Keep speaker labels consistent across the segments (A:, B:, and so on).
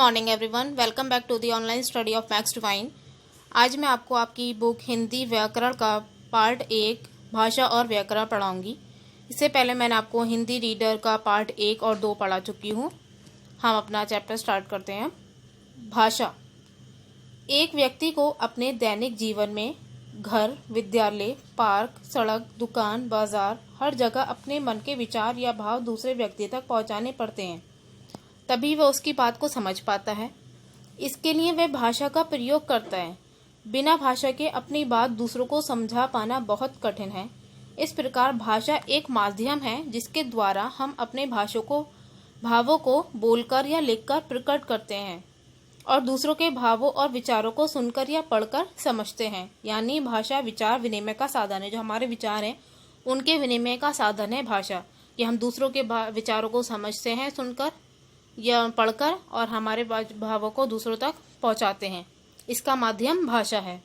A: Morning everyone, welcome back to the online study of Max Divine. आज मैं आपको आपकी बुक हिंदी व्याकरण का पार्ट 1 भाषा और व्याकरण पढ़ाऊंगी। इससे पहले मैंने आपको हिंदी रीडर का पार्ट 1 और 2 पढ़ा चुकी हूँ। हम अपना चैप्टर स्टार्ट करते हैं। भाषा एक व्यक्ति को अपने दैनिक जीवन में घर, विद्यालय, पार्क, सड़क, दुकान, बाजार, हर जगह अपने मन के विचार या भाव दूसरे व्यक्ति तक पहुँचाने पड़ते हैं, तभी वह उसकी बात को समझ पाता है। इसके लिए वह भाषा का प्रयोग करता है। बिना भाषा के अपनी बात दूसरों को समझा पाना बहुत कठिन है। इस प्रकार भाषा एक माध्यम है जिसके द्वारा हम अपने भावों को बोलकर या लिखकर प्रकट करते हैं और दूसरों के भावों और विचारों को सुनकर या पढ़कर समझते हैं। यानी भाषा विचार विनिमय का साधन है। जो हमारे विचार हैं उनके विनिमय का साधन है भाषा, कि हम दूसरों के विचारों को समझते हैं सुनकर या पढ़कर और हमारे भावों को दूसरों तक पहुंचाते हैं। इसका माध्यम भाषा है।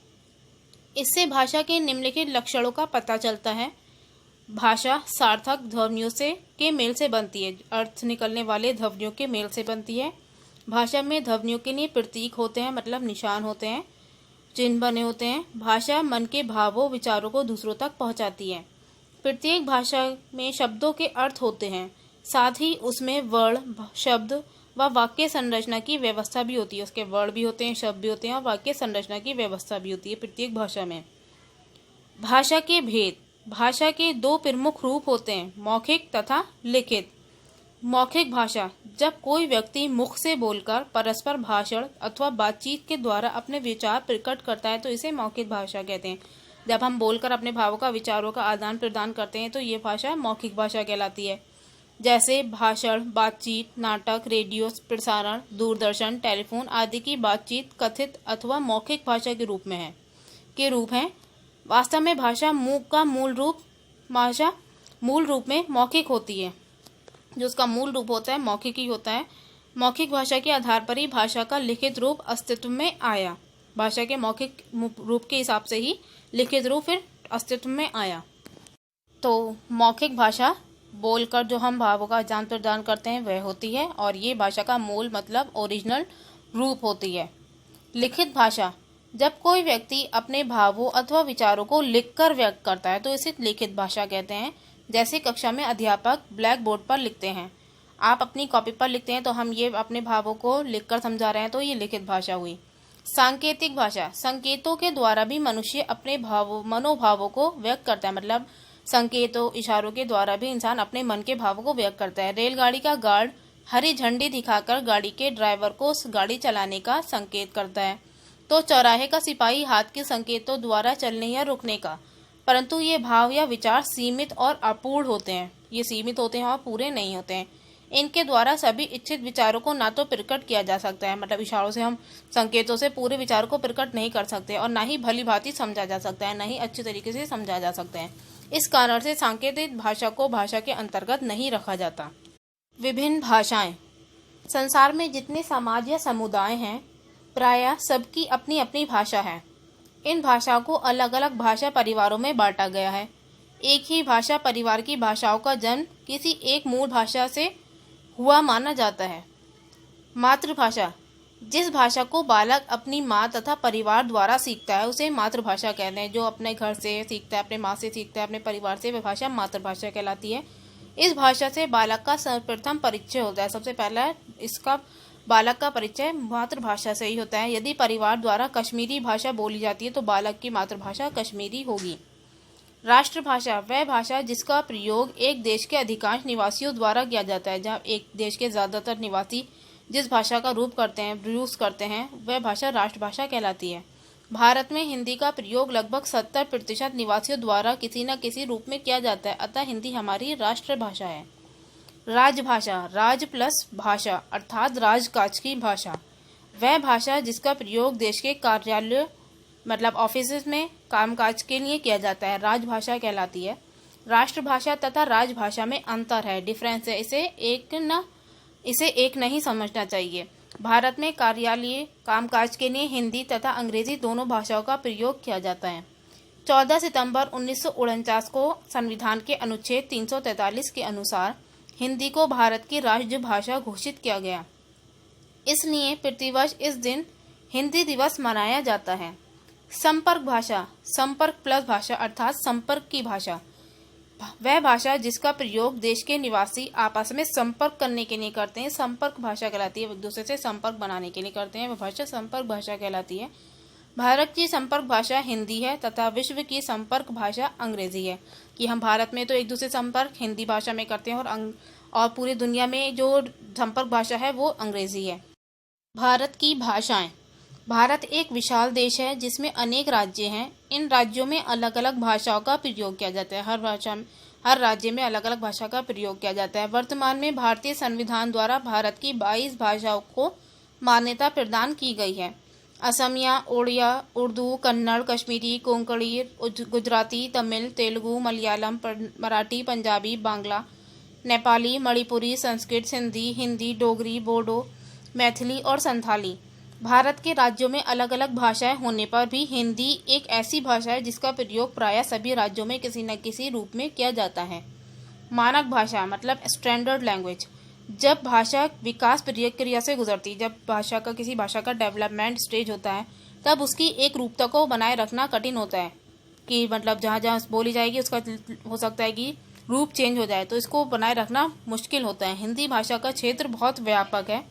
A: इससे भाषा के निम्नलिखित लक्षणों का पता चलता है। भाषा सार्थक ध्वनियों के मेल से बनती है, अर्थ निकलने वाले ध्वनियों के मेल से बनती है। भाषा में ध्वनियों के लिए प्रतीक होते हैं, मतलब निशान होते हैं, चिन्ह बने होते हैं। भाषा मन के भावों विचारों को दूसरों तक पहुंचाती है। प्रत्येक भाषा में शब्दों के अर्थ होते हैं, साथ ही उसमें वर्ण, शब्द व वाक्य संरचना की व्यवस्था भी होती है। उसके वर्ण भी होते हैं, शब्द भी होते हैं और वाक्य संरचना की व्यवस्था भी होती है प्रत्येक भाषा में। भाषा के भेद। भाषा के दो प्रमुख रूप होते हैं, मौखिक तथा लिखित। मौखिक भाषा जब कोई व्यक्ति मुख से बोलकर परस्पर भाषण अथवा बातचीत के द्वारा अपने विचार प्रकट करता है तो इसे मौखिक भाषा कहते हैं। जब हम बोलकर अपने भावों का, विचारों का आदान प्रदान करते हैं तो ये भाषा मौखिक भाषा कहलाती है। जैसे भाषण, बातचीत, नाटक, रेडियो प्रसारण, दूरदर्शन, टेलीफोन आदि की बातचीत कथित अथवा मौखिक भाषा के रूप हैं। वास्तव में भाषा मूल रूप में मौखिक होती है। जो उसका मूल रूप होता है मौखिक ही होता है। मौखिक भाषा के आधार पर ही भाषा का लिखित रूप अस्तित्व में आया। भाषा के मौखिक रूप के हिसाब से ही लिखित रूप फिर अस्तित्व में आया। तो मौखिक भाषा बोलकर जो हम भावों का आदान प्रदान करते हैं वह होती है और ये भाषा का मूल मतलब ओरिजिनल रूप होती है। लिखित भाषा जब कोई व्यक्ति अपने भावों अथवा विचारों को लिखकर व्यक्त करता है तो इसे लिखित भाषा कहते हैं। जैसे कक्षा में अध्यापक ब्लैक बोर्ड पर लिखते हैं, आप अपनी कॉपी पर लिखते हैं तो हम ये अपने भावों को लिखकर समझा रहे हैं, तो ये लिखित भाषा हुई। सांकेतिक भाषा संकेतों के द्वारा भी मनुष्य अपने मनोभावों को व्यक्त करता है, मतलब संकेतों, इशारों के द्वारा भी इंसान अपने मन के भावों को व्यक्त करता है। रेलगाड़ी का गार्ड हरी झंडी दिखाकर गाड़ी के ड्राइवर को गाड़ी चलाने का संकेत करता है, तो चौराहे का सिपाही हाथ के संकेतों द्वारा चलने या रुकने का। परंतु ये भाव या विचार सीमित और अपूर्ण होते हैं। ये सीमित होते हैं और पूरे नहीं होते हैं। इनके द्वारा सभी इच्छित विचारों को ना तो प्रकट किया जा सकता है, मतलब इशारों से हम संकेतों से पूरे विचार को प्रकट नहीं कर सकते, और ना ही भली भांति समझा जा सकता है, ना ही अच्छे तरीके से समझा जा सकता है। इस कारण से सांकेतिक भाषा को भाषा के अंतर्गत नहीं रखा जाता। विभिन्न भाषाएं। संसार में जितने समाज या समुदाय हैं प्रायः सबकी अपनी अपनी भाषा है। इन भाषाओं को अलग अलग भाषा परिवारों में बांटा गया है। एक ही भाषा परिवार की भाषाओं का जन्म किसी एक मूल भाषा से हुआ माना जाता है। मातृभाषा जिस भाषा को बालक अपनी माँ तथा परिवार द्वारा सीखता है उसे मातृभाषा कहते हैं। जो अपने घर से सीखता है, अपने माँ से सीखता है, अपने परिवार से, वह भाषा मातृभाषा कहलाती है। इस भाषा से बालक का सर्वप्रथम परिचय होता है। सबसे पहला इसका बालक का परिचय मातृभाषा से ही होता है। यदि परिवार द्वारा कश्मीरी भाषा बोली जाती है तो बालक की मातृभाषा कश्मीरी होगी। राष्ट्रभाषा वह भाषा जिसका प्रयोग एक देश के अधिकांश निवासियों द्वारा किया जाता है। जहाँ एक देश के ज्यादातर निवासी जिस भाषा का यूज करते हैं वह भाषा राष्ट्रभाषा कहलाती है। भारत में हिंदी का प्रयोग लगभग 70% निवासियों द्वारा किसी न किसी रूप में किया जाता है, अतः हिंदी हमारी राष्ट्रभाषा है। राजभाषा राज प्लस भाषा अर्थात राजकाज की भाषा वह भाषा जिसका प्रयोग देश के कार्यालय मतलब ऑफिस में कामकाज के लिए किया जाता है, राजभाषा कहलाती है। राष्ट्रभाषा तथा राजभाषा में अंतर है, डिफरेंस है। इसे एक नहीं समझना चाहिए। भारत में कार्यालयीय कामकाज के लिए हिंदी तथा अंग्रेजी दोनों भाषाओं का प्रयोग किया जाता है। 14 सितंबर 1949 को संविधान के अनुच्छेद 343 के अनुसार हिंदी को भारत की राष्ट्रभाषा घोषित किया गया। इसलिए प्रतिवर्ष इस दिन हिंदी दिवस मनाया जाता है। संपर्क भाषा, संपर्क प्लस भाषा अर्थात संपर्क की भाषा, वह भाषा जिसका प्रयोग देश के निवासी आपस में संपर्क करने के लिए करते हैं, संपर्क भाषा कहलाती है। एक दूसरे से संपर्क बनाने के लिए करते हैं, वह भाषा संपर्क भाषा कहलाती है। भारत की संपर्क भाषा हिंदी है तथा विश्व की संपर्क भाषा अंग्रेजी है। कि हम भारत में तो एक दूसरे संपर्क हिंदी भाषा में करते हैं और पूरी दुनिया में जो संपर्क भाषा है वो अंग्रेजी है। भारत की भाषाएं। भारत एक विशाल देश है जिसमें अनेक राज्य हैं। इन राज्यों में अलग अलग भाषाओं का प्रयोग किया जाता है। हर राज्य में अलग अलग भाषा का प्रयोग किया जाता है। वर्तमान में भारतीय संविधान द्वारा भारत की 22 भाषाओं को मान्यता प्रदान की गई है। असमिया, ओडिया, उर्दू, कन्नड़, कश्मीरी, कोंकणी, गुजराती, तमिल, तेलुगु, मलयालम, मराठी, पंजाबी, बांग्ला, नेपाली, मणिपुरी, संस्कृत, सिंधी, हिंदी, डोगरी, बोडो, मैथिली और संथाली। भारत के राज्यों में अलग अलग भाषाएं होने पर भी हिंदी एक ऐसी भाषा है जिसका प्रयोग प्रायः सभी राज्यों में किसी न किसी रूप में किया जाता है। मानक भाषा मतलब स्टैंडर्ड लैंग्वेज। जब भाषा विकास प्रक्रिया से गुजरती, जब किसी भाषा का डेवलपमेंट स्टेज होता है, तब उसकी एक रूपता को बनाए रखना कठिन होता है। कि मतलब जहाँ जहाँ बोली जाएगी उसका हो सकता है कि रूप चेंज हो जाए, तो इसको बनाए रखना मुश्किल होता है। हिंदी भाषा का क्षेत्र बहुत व्यापक है,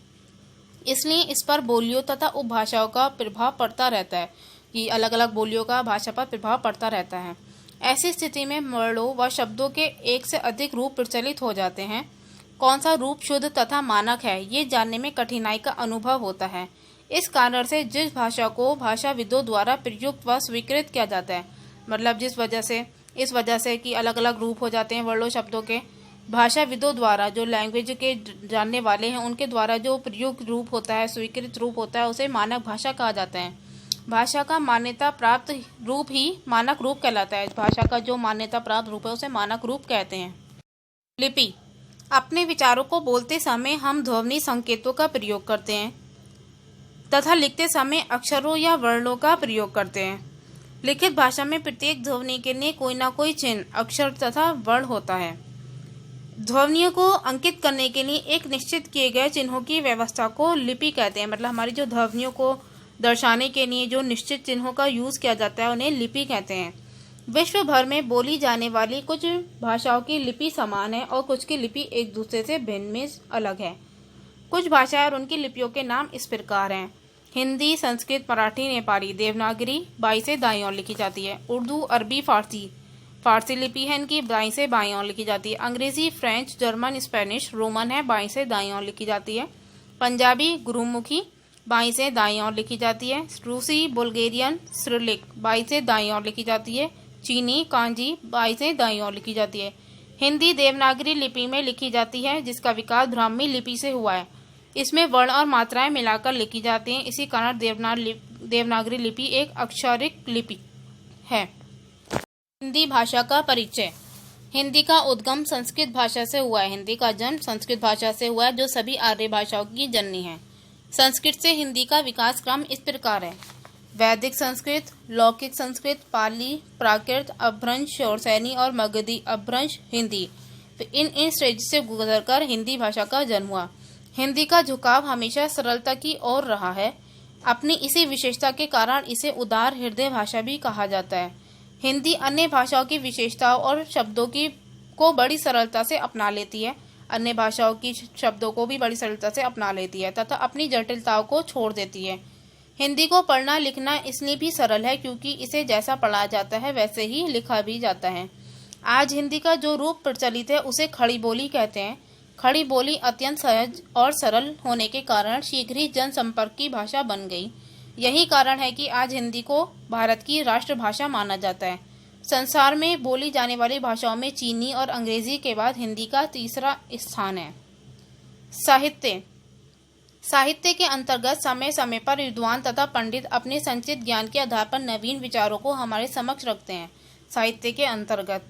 A: इसलिए इस पर बोलियों तथा उपभाषाओं का प्रभाव पड़ता रहता है। कि अलग अलग बोलियों का भाषा पर प्रभाव पड़ता रहता है। ऐसी स्थिति में वर्णों व शब्दों के एक से अधिक रूप प्रचलित हो जाते हैं। कौन सा रूप शुद्ध तथा मानक है, ये जानने में कठिनाई का अनुभव होता है। इस कारण से जिस भाषा को भाषाविदों द्वारा प्रयुक्त व स्वीकृत किया जाता है, मतलब इस वजह से कि अलग अलग रूप हो जाते हैं वर्णों शब्दों के, भाषाविदों द्वारा, जो लैंग्वेज के जानने वाले हैं उनके द्वारा जो प्रयुक्त रूप होता है, स्वीकृत रूप होता है, उसे मानक भाषा कहा जाता है। भाषा का मान्यता प्राप्त रूप ही मानक रूप कहलाता है। भाषा का जो मान्यता प्राप्त रूप है उसे मानक रूप कहते हैं। लिपि। अपने विचारों को बोलते समय हम ध्वनि संकेतों का प्रयोग करते हैं तथा लिखते समय अक्षरों या वर्णों का प्रयोग करते हैं। लिखित भाषा में प्रत्येक ध्वनि के लिए कोई ना कोई चिन्ह, अक्षर तथा वर्ण होता है। ध्वनियों को अंकित करने के लिए एक निश्चित किए गए चिन्हों की व्यवस्था को लिपि कहते हैं। मतलब हमारी जो ध्वनियों को दर्शाने के लिए जो निश्चित चिन्हों का यूज किया जाता है उन्हें लिपि कहते हैं। विश्व भर में बोली जाने वाली कुछ भाषाओं की लिपि समान है और कुछ की लिपि एक दूसरे से भिन्न में अलग है। कुछ भाषाएं और उनकी लिपियों के नाम इस प्रकार हैं। हिंदी, संस्कृत, मराठी, नेपाली। देवनागरी बाईं से दाईं ओर लिखी जाती है। उर्दू, अरबी, फारसी लिपि है इनकी, दाईं से बाईं ओर लिखी जाती है। अंग्रेजी, फ्रेंच, जर्मन, स्पेनिश, रोमन है, बाईं से दाईं ओर लिखी जाती है। पंजाबी, गुरुमुखी, बाईं से दाईं ओर लिखी जाती है। रूसी, बुल्गेरियन, सिरिलिक, बाईं से दाईं ओर लिखी जाती है। चीनी, कांजी, बाईं से दाईं ओर लिखी जाती है। हिंदी देवनागरी लिपि में लिखी जाती है जिसका विकास ब्राह्मी लिपि से हुआ है। इसमें वर्ण और मात्राएं मिलाकर लिखी जाती हैं। इसी कारण देवनागरी लिपि एक अक्षरिक लिपि है। हिंदी भाषा का परिचय। हिंदी का उद्गम संस्कृत भाषा से हुआ है। हिंदी का जन्म संस्कृत भाषा से हुआ है जो सभी आर्य भाषाओं की जननी है। संस्कृत से हिंदी का विकास क्रम इस प्रकार है। वैदिक संस्कृत, लौकिक संस्कृत, पाली, प्राकृत, अपभ्रंश, शौरसैनी और मगधी अपभ्रंश हिंदी। इन स्टेज से गुजरकर हिंदी भाषा का जन्म हुआ। हिंदी का झुकाव हमेशा सरलता की ओर रहा है। अपनी इसी विशेषता के कारण इसे उदार हृदय भाषा भी कहा जाता है। हिंदी अन्य भाषाओं की विशेषताओं और शब्दों को बड़ी सरलता से अपना लेती है। अन्य भाषाओं की शब्दों को भी बड़ी सरलता से अपना लेती है तथा अपनी जटिलताओं को छोड़ देती है। हिंदी को पढ़ना लिखना इसलिए भी सरल है क्योंकि इसे जैसा पढ़ा जाता है वैसे ही लिखा भी जाता है। आज हिंदी का जो रूप प्रचलित है उसे खड़ी बोली कहते हैं। खड़ी बोली अत्यंत सहज और सरल होने के कारण शीघ्र ही जनसंपर्क की भाषा बन गई। यही कारण है कि आज हिंदी को भारत की राष्ट्रभाषा माना जाता है। संसार में बोली जाने वाली भाषाओं में चीनी और अंग्रेजी के बाद हिंदी का तीसरा स्थान है। साहित्य। साहित्य के अंतर्गत समय समय पर विद्वान तथा पंडित अपने संचित ज्ञान के आधार पर नवीन विचारों को हमारे समक्ष रखते हैं। साहित्य के अंतर्गत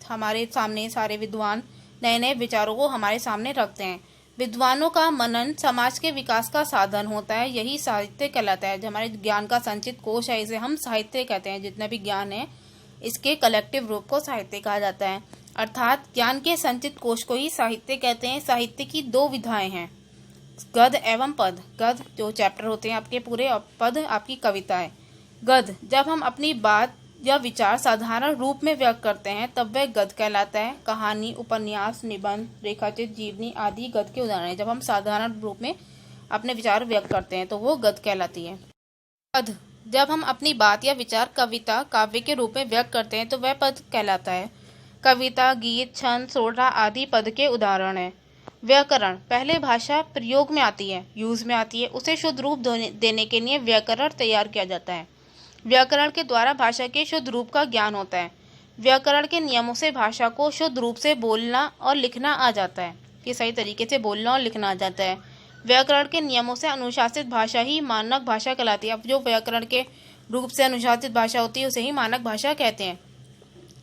A: हमारे सामने सारे विद्वान नए नए विचारों को हमारे सामने रखते हैं। विद्वानों का मनन समाज के विकास का साधन होता है, यही साहित्य कहलाता है। जो हमारे ज्ञान का संचित कोश है इसे हम साहित्य कहते हैं। जितना भी ज्ञान है इसके कलेक्टिव रूप को साहित्य कहा जाता है। अर्थात ज्ञान के संचित कोश को ही साहित्य कहते हैं। साहित्य की दो विधाएं हैं, गद्य एवं पद। गद्य जो चैप्टर होते हैं आपके पूरे, और पद आपकी कविता है। गद्य जब हम अपनी बात या विचार साधारण रूप में व्यक्त करते हैं तब वह गद्य कहलाता है। कहानी, उपन्यास, निबंध, रेखाचित्र, जीवनी आदि गद्य के उदाहरण हैं। जब हम साधारण रूप में अपने विचार व्यक्त करते हैं तो वो गद्य कहलाती है। पद जब हम अपनी बात या विचार कविता, काव्य के रूप में व्यक्त करते हैं तो वह पद कहलाता है। कविता, गीत, छंद, सोरठा आदि पद के उदाहरण हैं। व्याकरण पहले भाषा प्रयोग में आती है, यूज में आती है, उसे शुद्ध रूप देने के लिए व्याकरण तैयार किया जाता है। व्याकरण के द्वारा भाषा के शुद्ध रूप का ज्ञान होता है। व्याकरण के नियमों से भाषा को शुद्ध रूप से बोलना और लिखना आ जाता है, कि सही तरीके से बोलना और लिखना आ जाता है। व्याकरण के नियमों से अनुशासित भाषा ही मानक भाषा कहलाती है। अब जो व्याकरण के रूप से अनुशासित भाषा होती है उसे ही मानक भाषा कहते हैं।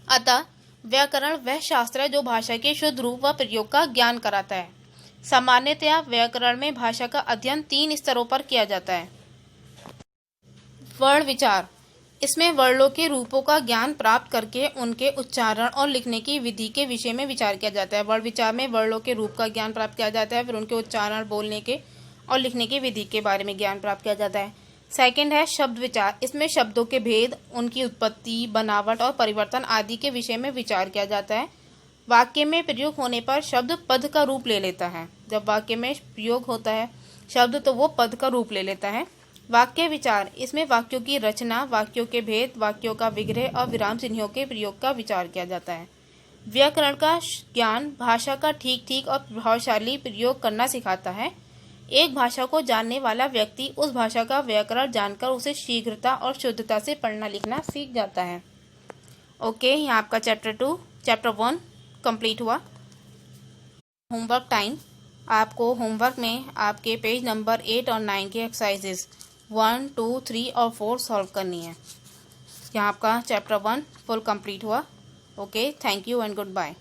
A: अतः व्याकरण वह शास्त्र है जो भाषा के शुद्ध रूप व प्रयोग का ज्ञान कराता है। सामान्यतया व्याकरण में भाषा का अध्ययन 3 स्तरों पर किया जाता है। वर्ण विचार, इसमें वर्णों के रूपों का ज्ञान प्राप्त करके उनके उच्चारण और लिखने की विधि के विषय में विचार किया जाता है। वर्ण विचार में वर्णों के रूप का ज्ञान प्राप्त किया जाता है, फिर उनके उच्चारण, बोलने के और लिखने की विधि के बारे में ज्ञान प्राप्त किया जाता है। सेकंड है शब्द विचार, इसमें शब्दों के भेद, उनकी उत्पत्ति, बनावट और परिवर्तन आदि के विषय में विचार किया जाता है। वाक्य में प्रयोग होने पर शब्द पद का रूप ले लेता है। जब वाक्य में प्रयोग होता है शब्द तो वो पद का रूप ले लेता है। वाक्य विचार, इसमें वाक्यों की रचना, वाक्यों के भेद, वाक्यों का विग्रह और विराम चिन्हों के प्रयोग का विचार किया जाता है। व्याकरण का ज्ञान भाषा का ठीक ठीक और प्रभावशाली प्रयोग करना सिखाता है। एक भाषा को जानने वाला व्यक्ति उस भाषा का व्याकरण जानकर उसे शीघ्रता और शुद्धता से पढ़ना लिखना सीख जाता है। ओके, यहाँ आपका चैप्टर 1 कंप्लीट हुआ। Homework time. आपको होमवर्क में आपके पेज नंबर 8 और 9 के एक्सरसाइजेस 1, 2, 3 और 4 सॉल्व करनी है। यहाँ आपका चैप्टर 1 फुल कंप्लीट हुआ। Okay, thank you and good bye.